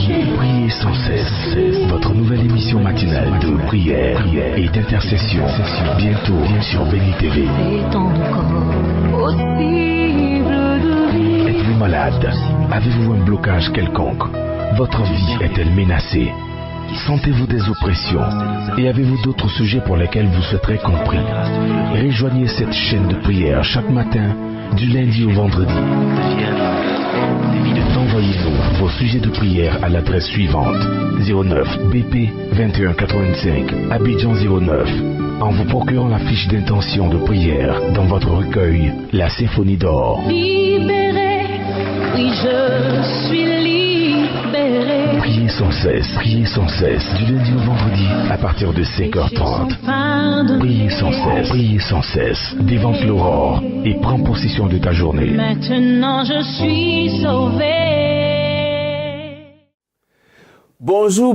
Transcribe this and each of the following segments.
Priez sans cesse. Votre nouvelle émission matinale de prière et d'intercession. Bientôt sur Béni TV. Êtes-vous malade? Avez-vous un blocage quelconque? Votre vie est-elle menacée? Sentez-vous des oppressions? Et avez-vous d'autres sujets pour lesquels vous souhaiterez compris? Rejoignez cette chaîne de prière chaque matin, du lundi au vendredi. Envoyez-nous vos sujets de prière à l'adresse suivante: 09 BP 2185 Abidjan 09, en vous procurant la fiche d'intention de prière dans votre recueil La Symphonie d'Or. Libéré, oui je suis libéré. Priez sans cesse, du lundi au vendredi à partir de 5h30. Priez sans cesse, dévante l'aurore et prends possession de ta journée. Maintenant je suis sauvé. Bonjour,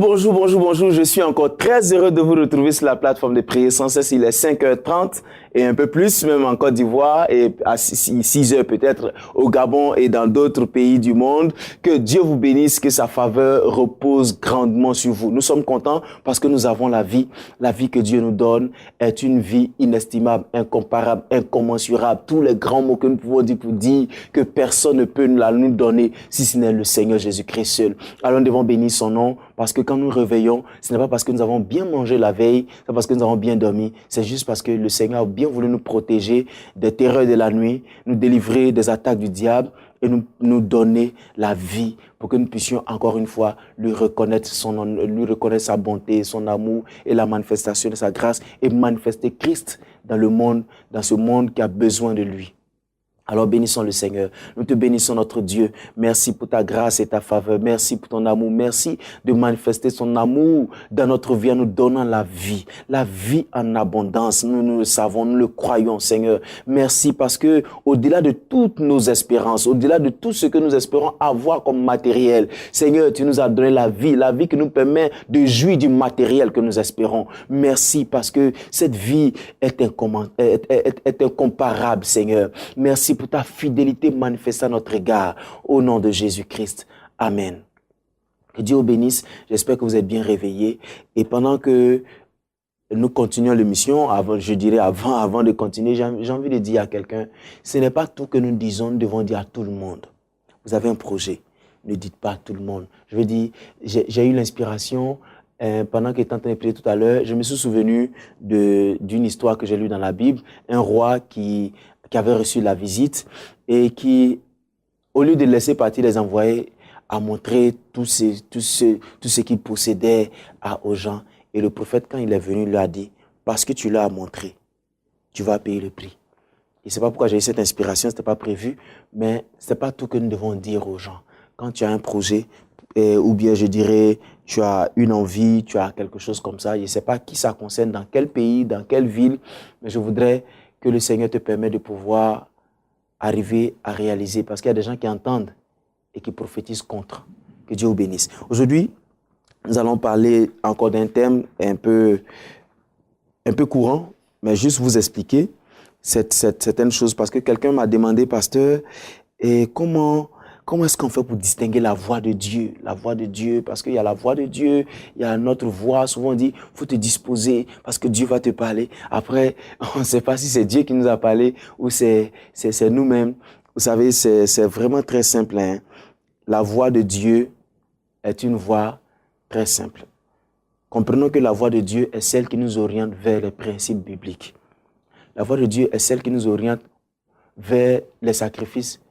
je suis encore très heureux de vous retrouver sur la plateforme de Prier sans cesse. Il est 5h30 et un peu plus, même en Côte d'Ivoire, et à 6h peut-être au Gabon et dans d'autres pays du monde. Que Dieu vous bénisse, que sa faveur repose grandement sur vous. Nous sommes contents parce que nous avons la vie. La vie que Dieu nous donne est une vie inestimable, incomparable, incommensurable. Tous les grands mots que nous pouvons dire pour dire que personne ne peut nous donner si ce n'est le Seigneur Jésus-Christ seul. Alors nous devons bénir son nom. Parce que quand nous réveillons, ce n'est pas parce que nous avons bien mangé la veille, c'est pas parce que nous avons bien dormi, c'est juste parce que le Seigneur a bien voulu nous protéger des terreurs de la nuit, nous délivrer des attaques du diable et nous donner la vie pour que nous puissions encore une fois lui reconnaître sa bonté, son amour et la manifestation de sa grâce et manifester Christ dans le monde, dans ce monde qui a besoin de lui. Alors bénissons le Seigneur. Nous te bénissons notre Dieu. Merci pour ta grâce et ta faveur. Merci pour ton amour. Merci de manifester son amour dans notre vie en nous donnant la vie en abondance. Nous le savons, nous le croyons, Seigneur. Merci parce que au-delà de toutes nos espérances, au-delà de tout ce que nous espérons avoir comme matériel, Seigneur, tu nous as donné la vie qui nous permet de jouir du matériel que nous espérons. Merci parce que cette vie est incomparable, Seigneur. Merci pour ta fidélité manifestée à notre égard. Au nom de Jésus-Christ. Amen. Que Dieu vous bénisse. J'espère que vous êtes bien réveillés. Et pendant que nous continuons l'émission, avant de continuer, j'ai envie de dire à quelqu'un, ce n'est pas tout que nous disons, nous devons dire à tout le monde. Vous avez un projet, ne dites pas à tout le monde. Je veux dire, j'ai eu l'inspiration, pendant que j'étais en train de prier tout à l'heure, je me suis souvenu d'une histoire que j'ai lue dans la Bible, un roi qui avait reçu la visite et qui, au lieu de laisser partir les envoyés, a montré tout ce qu'il possédait aux gens. Et le prophète, quand il est venu, lui a dit, parce que tu l'as montré, tu vas payer le prix. Et c'est pas pourquoi j'ai eu cette inspiration, c'était pas prévu, mais c'est pas tout que nous devons dire aux gens. Quand tu as un projet, ou bien je dirais, tu as une envie, tu as quelque chose comme ça, je ne sais pas qui ça concerne, dans quel pays, dans quelle ville, mais je voudrais que le Seigneur te permette de pouvoir arriver à réaliser. Parce qu'il y a des gens qui entendent et qui prophétisent contre. Que Dieu vous bénisse. Aujourd'hui, nous allons parler encore d'un thème un peu courant, mais juste vous expliquer certaines choses. Parce que quelqu'un m'a demandé, pasteur, et comment est-ce qu'on fait pour distinguer la voix de Dieu? La voix de Dieu, parce qu'il y a la voix de Dieu, il y a notre voix. Souvent on dit, faut te disposer parce que Dieu va te parler. Après, on ne sait pas si c'est Dieu qui nous a parlé ou c'est nous-mêmes. Vous savez, c'est vraiment très simple. Hein? La voix de Dieu est une voix très simple. Comprenons que la voix de Dieu est celle qui nous oriente vers les principes bibliques. La voix de Dieu est celle qui nous oriente vers les sacrifices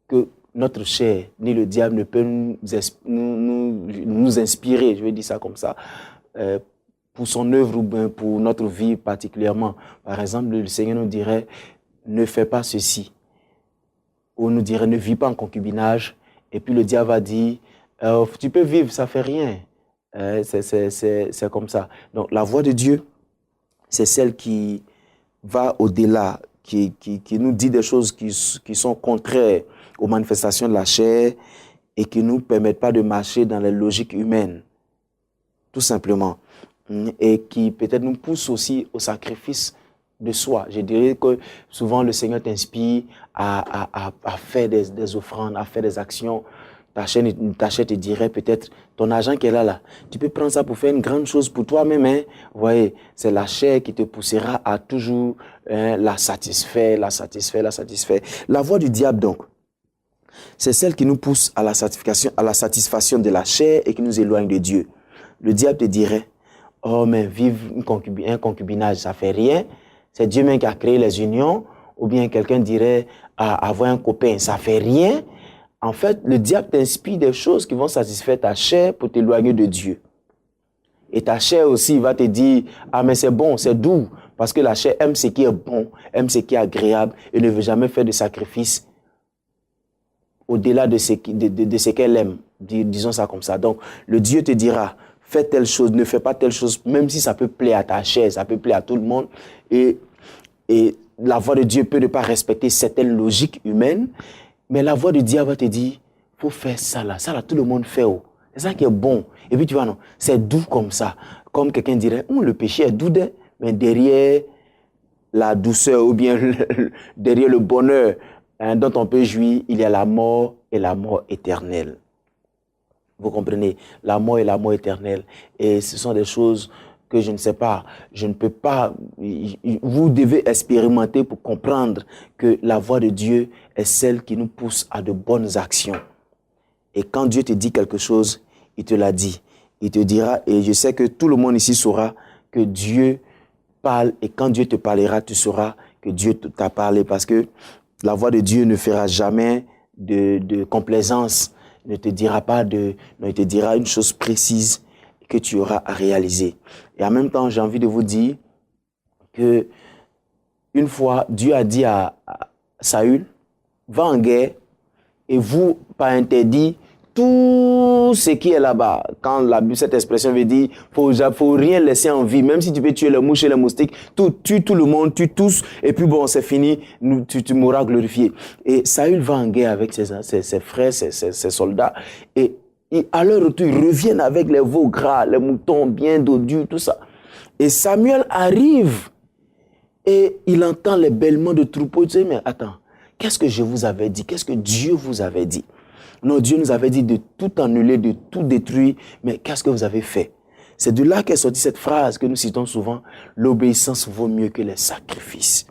que notre chair, ni le diable ne peut nous inspirer, je vais dire ça comme ça, pour son œuvre ou bien pour notre vie particulièrement. Par exemple, le Seigneur nous dirait, ne fais pas ceci. Ou nous dirait, ne vis pas en concubinage. Et puis le diable va dire, tu peux vivre, ça fait rien. C'est comme ça. Donc la voix de Dieu, c'est celle qui va au-delà, qui nous dit des choses qui sont contraires aux manifestations de la chair et qui ne nous permettent pas de marcher dans les logiques humaines, tout simplement. Et qui peut-être nous pousse aussi au sacrifice de soi. Je dirais que souvent le Seigneur t'inspire à faire des offrandes, à faire des actions ta chair te dirait peut-être, ton argent qui est là, tu peux prendre ça pour faire une grande chose pour toi-même. Hein? Vous voyez, c'est la chair qui te poussera à toujours la satisfaire. La voie du diable, donc, c'est celle qui nous pousse à la satisfaction de la chair et qui nous éloigne de Dieu. Le diable te dirait, oh, mais vivre un concubinage, ça fait rien. C'est Dieu même qui a créé les unions. Ou bien quelqu'un dirait, avoir un copain, ça fait rien. En fait, le diable t'inspire des choses qui vont satisfaire ta chair pour t'éloigner de Dieu. Et ta chair aussi va te dire, ah mais c'est bon, c'est doux. Parce que la chair aime ce qui est bon, aime ce qui est agréable et ne veut jamais faire de sacrifice au-delà de ce qu'elle aime. Disons ça comme ça. Donc, le Dieu te dira, fais telle chose, ne fais pas telle chose, même si ça peut plaire à ta chair, ça peut plaire à tout le monde. Et la voix de Dieu peut ne pas respecter certaines logiques humaines. Mais la voix du diable va te dire, faut faire ça là, tout le monde fait. Oh. C'est ça qui est bon. Et puis tu vois, non, c'est doux comme ça. Comme quelqu'un dirait, le péché est doux, mais derrière la douceur ou bien derrière le bonheur dont on peut jouir, il y a la mort et la mort éternelle. Vous comprenez? La mort et la mort éternelle. Et ce sont des choses que je ne sais pas, je ne peux pas, vous devez expérimenter pour comprendre que la voix de Dieu est celle qui nous pousse à de bonnes actions. Et quand Dieu te dit quelque chose, il te l'a dit. Il te dira, et je sais que tout le monde ici saura que Dieu parle, et quand Dieu te parlera, tu sauras que Dieu t'a parlé, parce que la voix de Dieu ne fera jamais de complaisance, ne te dira pas il te dira une chose précise que tu auras à réaliser. Et en même temps, j'ai envie de vous dire que une fois, Dieu a dit à Saül, va en guerre et vous, par interdit, tout ce qui est là-bas. Quand cette expression veut dire, faut rien laisser en vie, même si tu peux tuer les mouches et les moustiques, tue tout le monde, tue tous, et puis bon, c'est fini, tu mourras glorifié. Et Saül va en guerre avec ses frères, ses soldats, et à leur retour, ils reviennent avec les veaux gras, les moutons bien dodus, tout ça. Et Samuel arrive et il entend les bêlements de troupeaux. Il dit, mais attends, qu'est-ce que je vous avais dit? Qu'est-ce que Dieu vous avait dit? Non, Dieu nous avait dit de tout annuler, de tout détruire, mais qu'est-ce que vous avez fait? C'est de là qu'est sortie cette phrase que nous citons souvent, l'obéissance vaut mieux que les sacrifices.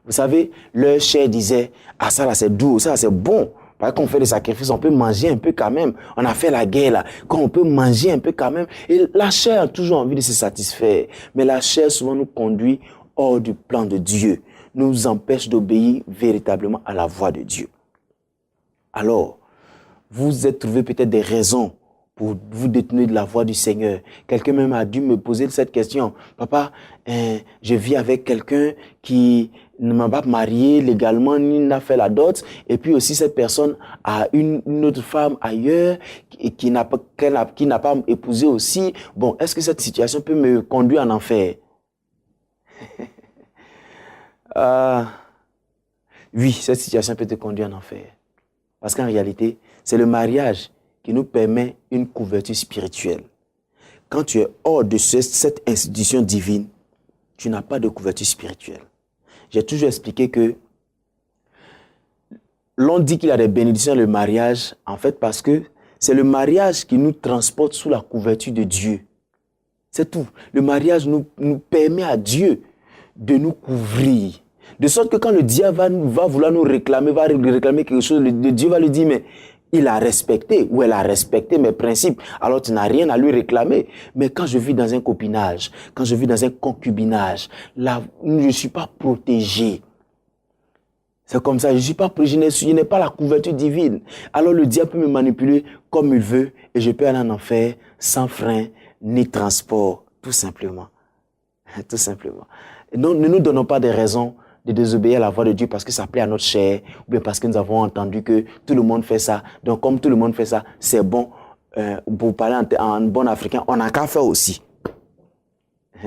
Vous savez, leur chair disait, ah ça là c'est doux, ça là c'est bon. Parce qu'on fait des sacrifices, on peut manger un peu quand même. On a fait la guerre là, quand on peut manger un peu quand même. Et la chair a toujours envie de se satisfaire. Mais la chair souvent nous conduit hors du plan de Dieu. Nous empêche d'obéir véritablement à la voix de Dieu. Alors, vous êtes trouvé peut-être des raisons pour vous détourner de la voix du Seigneur. Quelqu'un même a dû me poser cette question. Papa, je vis avec quelqu'un qui ne m'a pas marié légalement, ni n'a fait la dot. Et puis aussi, cette personne a une autre femme ailleurs qui n'a pas épousé aussi. Bon, est-ce que cette situation peut me conduire en enfer? Oui, cette situation peut te conduire en enfer. Parce qu'en réalité, c'est le mariage qui nous permet une couverture spirituelle. Quand tu es hors de cette institution divine, tu n'as pas de couverture spirituelle. J'ai toujours expliqué que l'on dit qu'il y a des bénédictions dans le mariage, en fait parce que c'est le mariage qui nous transporte sous la couverture de Dieu. C'est tout. Le mariage nous permet à Dieu de nous couvrir. De sorte que quand le diable va vouloir nous réclamer, quelque chose, le Dieu va lui dire, mais il a respecté ou elle a respecté mes principes, alors tu n'as rien à lui réclamer. Mais quand je vis dans un copinage, quand je vis dans un concubinage, là, je ne suis pas protégé. C'est comme ça, je n'ai pas la couverture divine. Alors le diable peut me manipuler comme il veut et je peux aller en enfer sans frein ni transport, tout simplement. Tout simplement. Non, ne nous donnons pas des raisons de désobéir à la voix de Dieu parce que ça plaît à notre chair, ou bien parce que nous avons entendu que tout le monde fait ça. Donc, comme tout le monde fait ça, c'est bon. Pour parler en bon africain, on n'a qu'à faire aussi.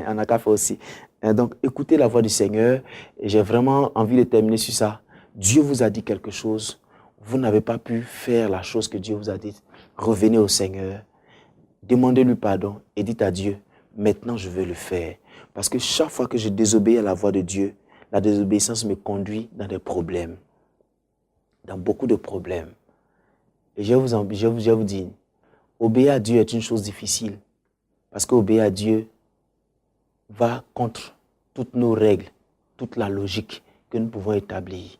On n'a qu'à faire aussi. Donc, écoutez la voix du Seigneur. Et j'ai vraiment envie de terminer sur ça. Dieu vous a dit quelque chose. Vous n'avez pas pu faire la chose que Dieu vous a dit. Revenez au Seigneur. Demandez-lui pardon et dites à Dieu, maintenant je veux le faire. Parce que chaque fois que je désobéis à la voix de Dieu, la désobéissance me conduit dans des problèmes, dans beaucoup de problèmes. Et je vais vous dire, obéir à Dieu est une chose difficile. Parce qu'obéir à Dieu va contre toutes nos règles, toute la logique que nous pouvons établir.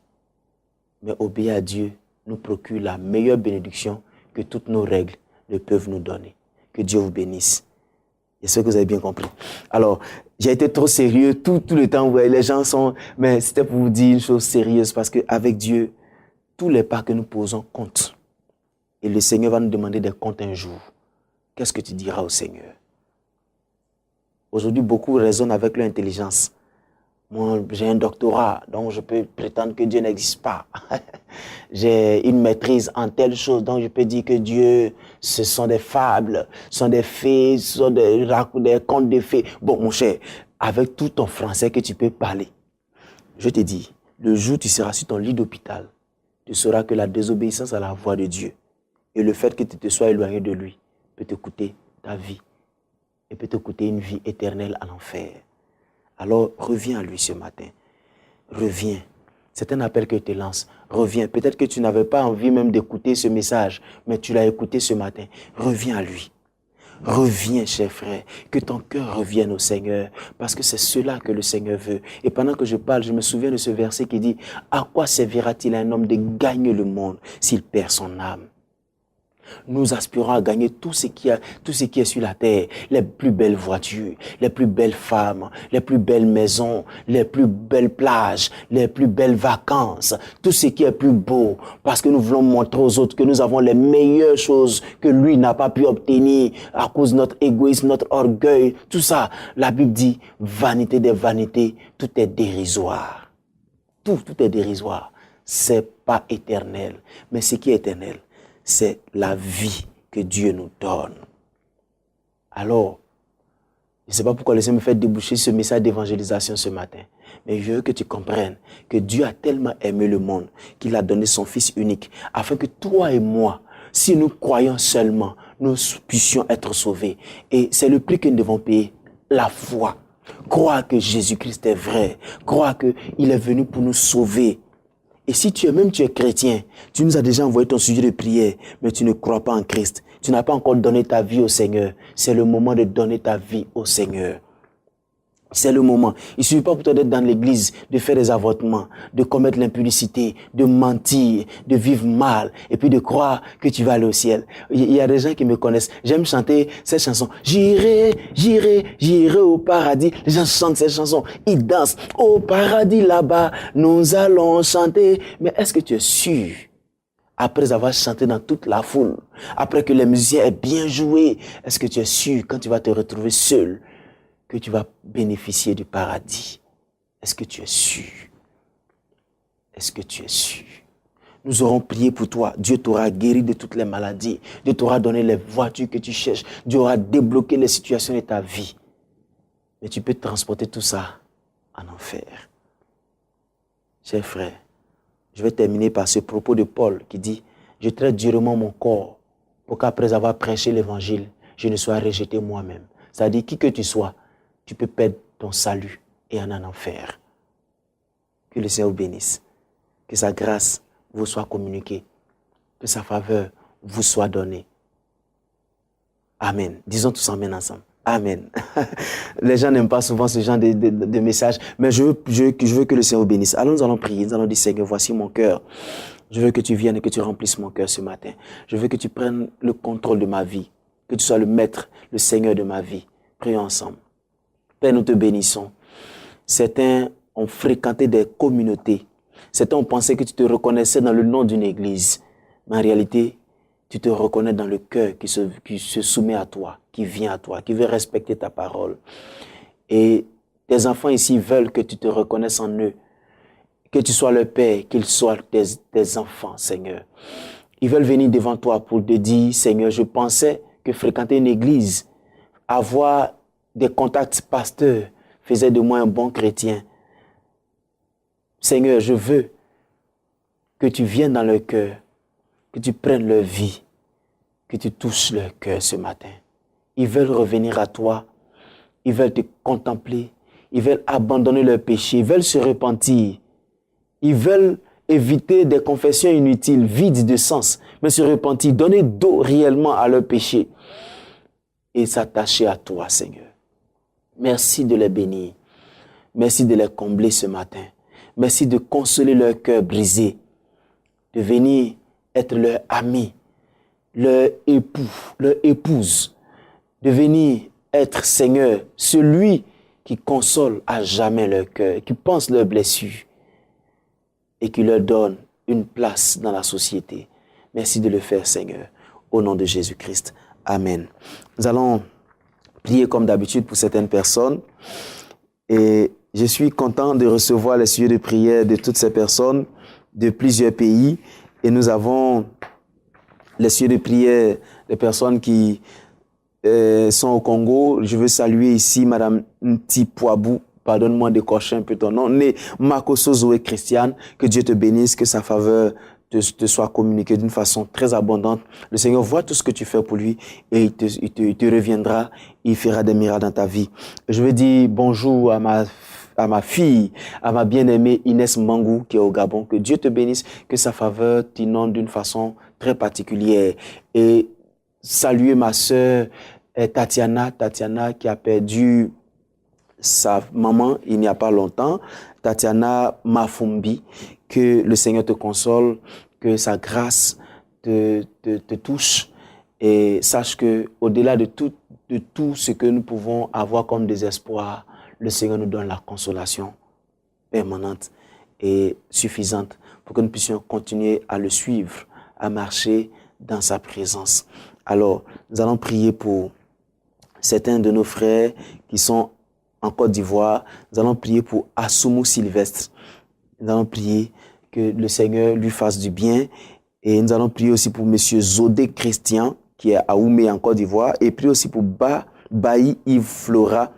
Mais obéir à Dieu nous procure la meilleure bénédiction que toutes nos règles ne peuvent nous donner. Que Dieu vous bénisse. J'espère que vous avez bien compris. Alors, j'ai été trop sérieux tout le temps. Ouais, les gens sont... Mais c'était pour vous dire une chose sérieuse parce qu'avec Dieu, tous les pas que nous posons comptent. Et le Seigneur va nous demander des comptes un jour. Qu'est-ce que tu diras au Seigneur? Aujourd'hui, beaucoup raisonnent avec leur intelligence. Moi, j'ai un doctorat, donc je peux prétendre que Dieu n'existe pas. J'ai une maîtrise en telle chose, donc je peux dire que Dieu, ce sont des fables, ce sont des fées, ce sont des contes de fées. Bon, mon cher, avec tout ton français que tu peux parler, je te dis, le jour où tu seras sur ton lit d'hôpital, tu sauras que la désobéissance à la voix de Dieu et le fait que tu te sois éloigné de lui peut te coûter ta vie et peut te coûter une vie éternelle à l'enfer. Alors, reviens à lui ce matin. Reviens. C'est un appel que je te lance. Reviens. Peut-être que tu n'avais pas envie même d'écouter ce message, mais tu l'as écouté ce matin. Reviens à lui. Reviens, cher frère. Que ton cœur revienne au Seigneur, parce que c'est cela que le Seigneur veut. Et pendant que je parle, je me souviens de ce verset qui dit « À quoi servira-t-il à un homme de gagner le monde s'il perd son âme ?» Nous aspirons à gagner tout ce qui est sur la terre, les plus belles voitures, les plus belles femmes, les plus belles maisons, les plus belles plages, les plus belles vacances, tout ce qui est plus beau, parce que nous voulons montrer aux autres que nous avons les meilleures choses que lui n'a pas pu obtenir à cause de notre égoïsme, notre orgueil, tout ça. La Bible dit, vanité des vanités, tout est dérisoire. Tout est dérisoire. C'est pas éternel, mais ce qui est éternel, c'est la vie que Dieu nous donne. Alors, je ne sais pas pourquoi le Seigneur me fait déboucher ce message d'évangélisation ce matin, mais je veux que tu comprennes que Dieu a tellement aimé le monde qu'il a donné son Fils unique, afin que toi et moi, si nous croyons seulement, nous puissions être sauvés. Et c'est le prix que nous devons payer, la foi. Croire que Jésus-Christ est vrai, croire qu'il est venu pour nous sauver. Et si tu es chrétien, tu nous as déjà envoyé ton sujet de prière, mais tu ne crois pas en Christ, tu n'as pas encore donné ta vie au Seigneur, c'est le moment de donner ta vie au Seigneur. C'est le moment. Il ne suffit pas pour toi d'être dans l'église, de faire des avortements, de commettre l'impudicité, de mentir, de vivre mal, et puis de croire que tu vas aller au ciel. Il y a des gens qui me connaissent. J'aime chanter cette chanson. J'irai au paradis. Les gens chantent cette chanson. Ils dansent. Au paradis là-bas, nous allons chanter. Mais est-ce que tu es sûr? Après avoir chanté dans toute la foule, après que les musiciens aient bien joué, est-ce que tu es sûr quand tu vas te retrouver seul que tu vas bénéficier du paradis? Est-ce que tu es sûr? Est-ce que tu es sûr? Nous aurons prié pour toi. Dieu t'aura guéri de toutes les maladies. Dieu t'aura donné les voitures que tu cherches. Dieu aura débloqué les situations de ta vie. Mais tu peux transporter tout ça en enfer. Chers frères, je vais terminer par ce propos de Paul qui dit « Je traite durement mon corps pour qu'après avoir prêché l'évangile, je ne sois rejeté moi-même. » C'est-à-dire, qui que tu sois, tu peux perdre ton salut et en enfer. Que le Seigneur vous bénisse. Que sa grâce vous soit communiquée. Que sa faveur vous soit donnée. Amen. Disons tous amen ensemble. Amen. Les gens n'aiment pas souvent ce genre de messages, mais je veux que le Seigneur vous bénisse. Alors nous allons prier, nous allons dire Seigneur, voici mon cœur. Je veux que tu viennes et que tu remplisses mon cœur ce matin. Je veux que tu prennes le contrôle de ma vie, que tu sois le maître, le Seigneur de ma vie. Prions ensemble. Père, nous te bénissons. Certains ont fréquenté des communautés. Certains ont pensé que tu te reconnaissais dans le nom d'une église. Mais en réalité, tu te reconnais dans le cœur qui se soumet à toi, qui vient à toi, qui veut respecter ta parole. Et tes enfants ici veulent que tu te reconnaisses en eux, que tu sois leur père, qu'ils soient tes enfants, Seigneur. Ils veulent venir devant toi pour te dire, Seigneur, je pensais que fréquenter une église, avoir des contacts pasteurs, faisait de moi un bon chrétien. Seigneur, je veux que tu viennes dans leur cœur, que tu prennes leur vie, que tu touches leur cœur ce matin. Ils veulent revenir à toi, ils veulent te contempler, ils veulent abandonner leurs péchés, ils veulent se repentir, ils veulent éviter des confessions inutiles, vides de sens, mais se repentir, donner dos réellement à leurs péchés et s'attacher à toi, Seigneur. Merci de les bénir. Merci de les combler ce matin. Merci de consoler leur cœur brisé, de venir être leur ami, leur époux, leur épouse, de venir être, Seigneur, celui qui console à jamais leur cœur, qui pense leurs blessures et qui leur donne une place dans la société. Merci de le faire, Seigneur, au nom de Jésus-Christ. Amen. Nous allons prier comme d'habitude pour certaines personnes et je suis content de recevoir les sujets de prière de toutes ces personnes de plusieurs pays et nous avons les sujets de prière des personnes qui sont au Congo. Je veux saluer ici Madame Ntipoabou, pardonne-moi d'écorcher un peu ton nom, née Makoso Zoé Christiane, que Dieu te bénisse, que sa faveur te soit communiquée d'une façon très abondante. Le Seigneur voit tout ce que tu fais pour lui et il te reviendra, il fera des miracles dans ta vie. Je veux dire bonjour à ma fille, à ma bien-aimée Inès Mangou qui est au Gabon. Que Dieu te bénisse, que sa faveur t'inonde d'une façon très particulière. Et saluer ma sœur Tatiana qui a perdu sa maman il n'y a pas longtemps, Tatiana Mafumbi. Que le Seigneur te console, que sa grâce te touche et sache que au-delà de tout ce que nous pouvons avoir comme désespoir, le Seigneur nous donne la consolation permanente et suffisante pour que nous puissions continuer à le suivre, à marcher dans sa présence. Alors, nous allons prier pour certains de nos frères qui sont en Côte d'Ivoire. Nous allons prier pour Assoumou Sylvestre. Nous allons prier que le Seigneur lui fasse du bien. Et nous allons prier aussi pour Monsieur Zodé Christian, qui est à Oumé en Côte d'Ivoire. Et prier aussi pour Bailly Yves Flora,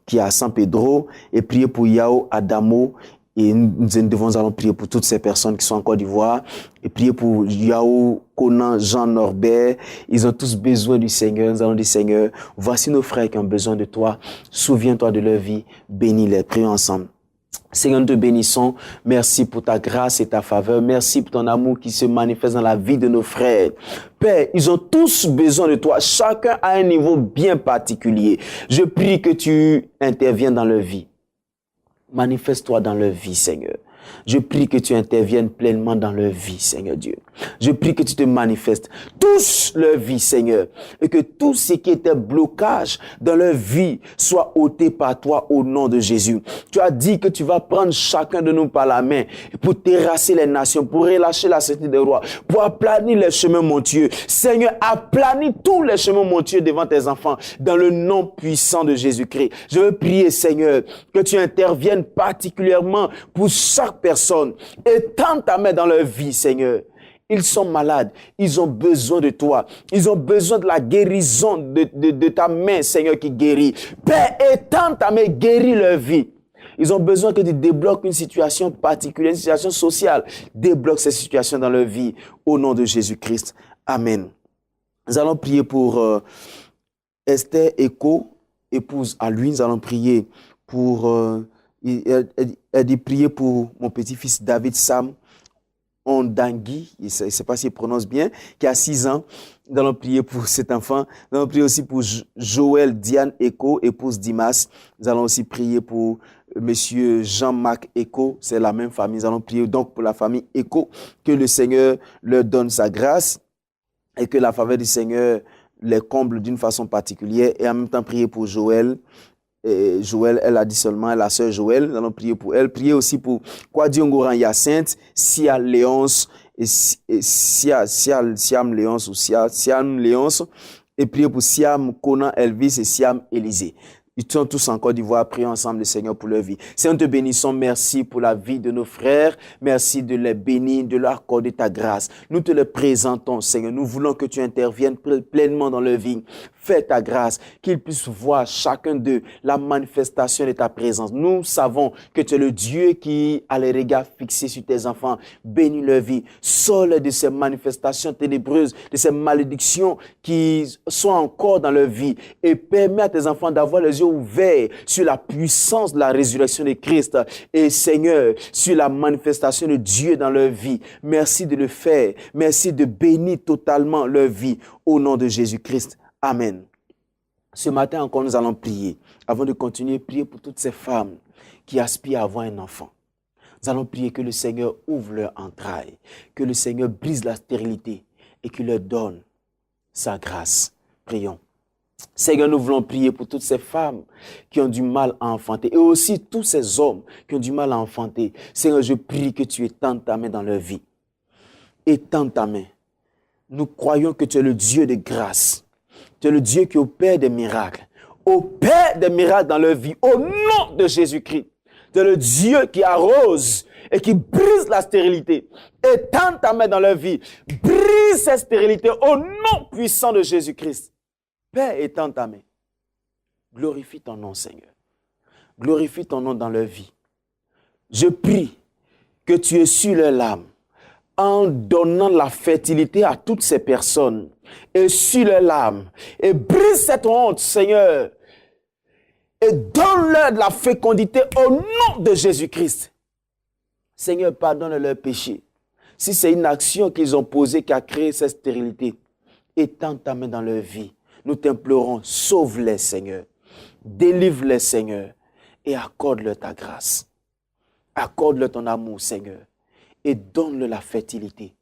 qui est à San Pedro. Et prier pour Yao Adamo. Et nous allons prier pour toutes ces personnes qui sont en Côte d'Ivoire. Et prier pour Yao, Conan, Jean Norbert. Ils ont tous besoin du Seigneur. Nous allons dire, Seigneur, voici nos frères qui ont besoin de toi. Souviens-toi de leur vie. Bénis-les. Prions ensemble. Seigneur, nous te bénissons. Merci pour ta grâce et ta faveur. Merci pour ton amour qui se manifeste dans la vie de nos frères. Père, ils ont tous besoin de toi. Chacun à un niveau bien particulier. Je prie que tu interviennes dans leur vie. Manifeste-toi dans leur vie, Seigneur. Je prie que tu interviennes pleinement dans leur vie, Seigneur Dieu. Je prie que tu te manifestes. Touche leur vie, Seigneur. Et que tout ce qui était blocage dans leur vie soit ôté par toi au nom de Jésus. Tu as dit que tu vas prendre chacun de nous par la main pour terrasser les nations, pour relâcher la cité des rois, pour aplanir les chemins montueux. Seigneur, aplanis tous les chemins montueux devant tes enfants dans le nom puissant de Jésus-Christ. Je veux prier, Seigneur, que tu interviennes particulièrement pour chaque personne. Étends ta main dans leur vie, Seigneur. Ils sont malades. Ils ont besoin de toi. Ils ont besoin de la guérison de ta main, Seigneur, qui guérit. Père, étends ta main, guéris leur vie. Ils ont besoin que tu débloques une situation particulière, une situation sociale. Débloque ces situations dans leur vie. Au nom de Jésus-Christ. Amen. Nous allons prier pour Esther Eko, épouse à lui. Nous allons prier pour... Elle dit prier pour mon petit-fils David Sam Ondangui, je ne sais pas s'il prononce bien, qui a 6 ans. Nous allons prier pour cet enfant. Nous allons prier aussi pour Joël Diane Eko, épouse Dimas. Nous allons aussi prier pour Monsieur Jean-Marc Eko, c'est la même famille. Nous allons prier donc pour la famille Eko, que le Seigneur leur donne sa grâce et que la faveur du Seigneur les comble d'une façon particulière. Et en même temps prier pour Joël. Et Joël, elle a dit seulement la sœur Joël, nous allons prier pour elle. Prier aussi pour Kwadiongoran Hyacinthe, Sia Léonce, et Siam Léonce ou Siam Léonce, et prier pour Siam Conan Elvis et Siam Élisée. Ils sont tous en Côte d'Ivoire, prions ensemble le Seigneur pour leur vie. Seigneur, nous te bénissons, merci pour la vie de nos frères, merci de les bénir, de leur accorder ta grâce. Nous te les présentons, Seigneur, nous voulons que tu interviennes pleinement dans leur vie. fais ta grâce, qu'ils puissent voir chacun d'eux la manifestation de ta présence. Nous savons que tu es le Dieu qui a les regards fixés sur tes enfants. Bénis leur vie, sors-les de ces manifestations ténébreuses, de ces malédictions qui sont encore dans leur vie et permets à tes enfants d'avoir les yeux ouverts sur la puissance de la résurrection de Christ et Seigneur, sur la manifestation de Dieu dans leur vie. Merci de le faire. Merci de bénir totalement leur vie au nom de Jésus-Christ. Amen. Ce matin encore, nous allons prier. Avant de continuer, prier pour toutes ces femmes qui aspirent à avoir un enfant. Nous allons prier que le Seigneur ouvre leurs entrailles, que le Seigneur brise la stérilité et qu'il leur donne sa grâce. Prions. Seigneur, nous voulons prier pour toutes ces femmes qui ont du mal à enfanter et aussi tous ces hommes qui ont du mal à enfanter. Seigneur, je prie que tu étendes ta main dans leur vie. Étends ta main. Nous croyons que tu es le Dieu de grâce. Tu es le Dieu qui opère des miracles. Opère des miracles dans leur vie au nom de Jésus-Christ. Tu es le Dieu qui arrose et qui brise la stérilité. Étends ta main dans leur vie. Brise cette stérilité au nom puissant de Jésus-Christ. Père, étends ta main. Glorifie ton nom, Seigneur. Glorifie ton nom dans leur vie. Je prie que tu essuies leur larmes en donnant la fertilité à toutes ces personnes. Essuie leur larmes et brise cette honte, Seigneur. Et donne-leur de la fécondité au nom de Jésus-Christ. Seigneur, pardonne leurs péchés. Si c'est une action qu'ils ont posée qui a créé cette stérilité, étends ta main dans leur vie. Nous t'implorons, sauve-les, Seigneur. Délivre-les, Seigneur. Et accorde-leur ta grâce. Accorde-leur ton amour, Seigneur. Et donne-leur la fertilité.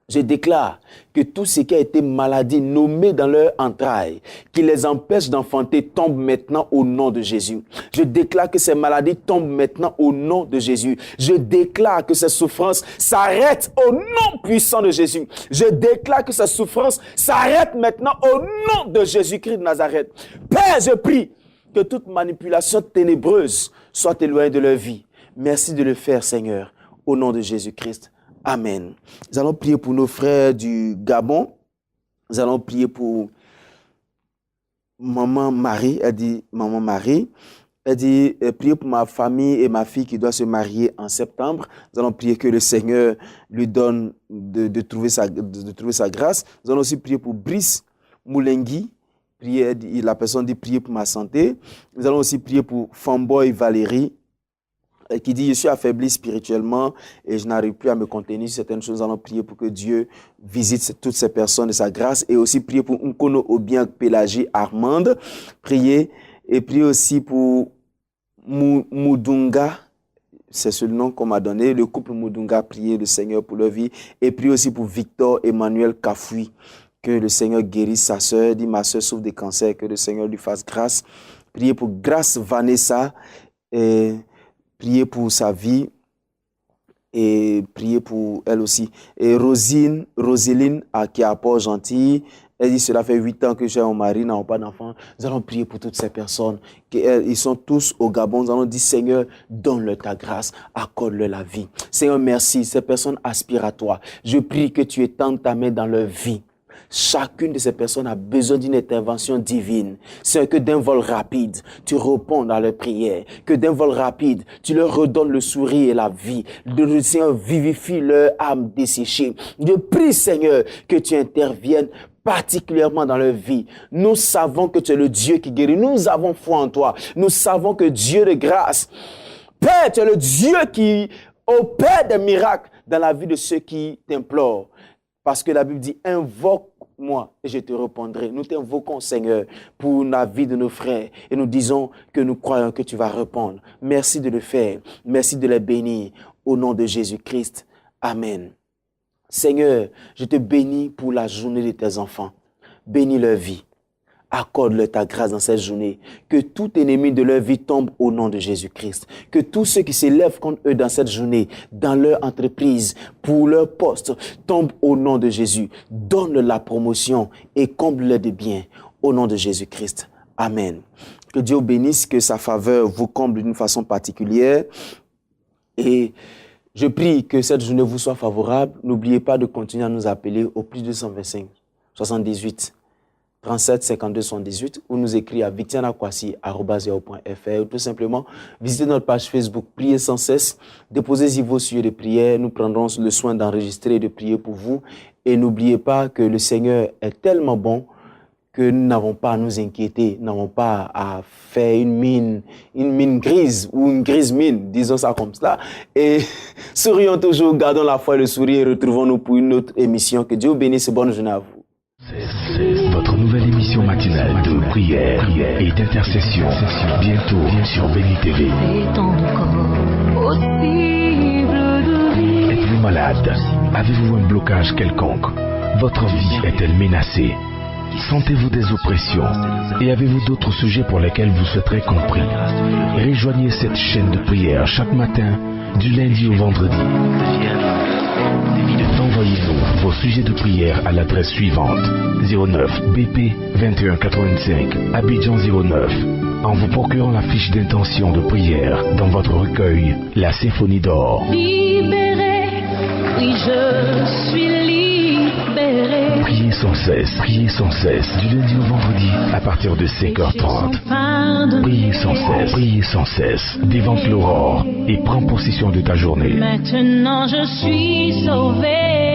Je déclare que tout ce qui a été maladie nommée dans leur entrailles, qui les empêche d'enfanter, tombe maintenant au nom de Jésus. Je déclare que ces maladies tombent maintenant au nom de Jésus. Je déclare que ces souffrances s'arrêtent au nom puissant de Jésus. Je déclare que ces souffrances s'arrêtent maintenant au nom de Jésus-Christ de Nazareth. Père, je prie que toute manipulation ténébreuse soit éloignée de leur vie. Merci de le faire, Seigneur, au nom de Jésus-Christ. Amen. Nous allons prier pour nos frères du Gabon. Nous allons prier pour Maman Marie. Elle dit, priez pour ma famille et ma fille qui doit se marier en septembre. Nous allons prier que le Seigneur lui donne de trouver sa grâce. Nous allons aussi prier pour Brice Moulengui. La personne dit, priez pour ma santé. Nous allons aussi prier pour Famboy Valérie, qui dit, je suis affaibli spirituellement et je n'arrive plus à me contenir sur certaines choses. Nous allons prier pour que Dieu visite toutes ces personnes de sa grâce et aussi prier pour Nkono Obiang Pélagie Armande. Prier aussi pour Moudunga, c'est ce nom qu'on m'a donné, le couple Moudunga, prier le Seigneur pour leur vie et prier aussi pour Victor Emmanuel Kafoui, que le Seigneur guérisse sa sœur, dit ma sœur souffre de cancer, que le Seigneur lui fasse grâce. Prier pour Grâce Vanessa et prier pour sa vie et prier pour elle aussi. Et Roseline, qui est à Port-Gentil, elle dit, cela fait 8 ans que j'ai un mari, n'ont pas d'enfant. Nous allons prier pour toutes ces personnes. Ils sont tous au Gabon. Nous allons dire, Seigneur, donne-leur ta grâce, accorde-leur la vie. Seigneur, merci. Ces personnes aspirent à toi. Je prie que tu étendes ta main dans leur vie. Chacune de ces personnes a besoin d'une intervention divine. C'est que d'un vol rapide, tu réponds à leurs prières. Que d'un vol rapide, tu leur redonnes le sourire et la vie. Le Seigneur vivifie leur âme desséchée. Je prie, Seigneur, que tu interviennes particulièrement dans leur vie. Nous savons que tu es le Dieu qui guérit. Nous avons foi en toi. Nous savons que Dieu de grâce, Père, tu es le Dieu qui opère des miracles dans la vie de ceux qui t'implorent. Parce que la Bible dit, invoque-moi et je te répondrai. Nous t'invoquons, Seigneur, pour la vie de nos frères. Et nous disons que nous croyons que tu vas répondre. Merci de le faire. Merci de les bénir. Au nom de Jésus-Christ. Amen. Seigneur, je te bénis pour la journée de tes enfants. Bénis leur vie. Accorde-leur ta grâce dans cette journée. Que tout ennemi de leur vie tombe au nom de Jésus-Christ. Que tous ceux qui s'élèvent contre eux dans cette journée, dans leur entreprise, pour leur poste, tombent au nom de Jésus. Donne-leur la promotion et comble-leur de biens au nom de Jésus-Christ. Amen. Que Dieu bénisse, que sa faveur vous comble d'une façon particulière. Et je prie que cette journée vous soit favorable. N'oubliez pas de continuer à nous appeler au plus 225 78 37 52 78 ou nous écrire à victianakwasi@yahoo.fr ou tout simplement visiter notre page Facebook Priez sans cesse. Déposez-y vos sujets de prière. Nous prendrons le soin d'enregistrer et de prier pour vous. Et n'oubliez pas que le Seigneur est tellement bon que nous n'avons pas à nous inquiéter, nous n'avons pas à faire une mine grise ou une grise mine, disons ça comme ça. Et sourions toujours, gardons la foi et le sourire et retrouvons-nous pour une autre émission. Que Dieu vous bénisse et bonne journée à vous. Votre nouvelle émission matinale de prière et d'intercession, bientôt sur Béni TV. Êtes-vous malade? Avez-vous un blocage quelconque? Votre vie est-elle menacée? Sentez-vous des oppressions? Et avez-vous d'autres sujets pour lesquels vous souhaiterez compris? Rejoignez cette chaîne de prière chaque matin, du lundi au vendredi. Envoyez-nous vos sujets de prière à l'adresse suivante: 09 BP 2185 Abidjan 09, en vous procurant la fiche d'intention de prière dans votre recueil La Symphonie d'Or. Libéré, oui je suis libéré. Priez sans cesse, du lundi au vendredi à partir de 5h30. Priez sans cesse, dévante l'aurore et prends possession de ta journée. Maintenant je suis sauvé.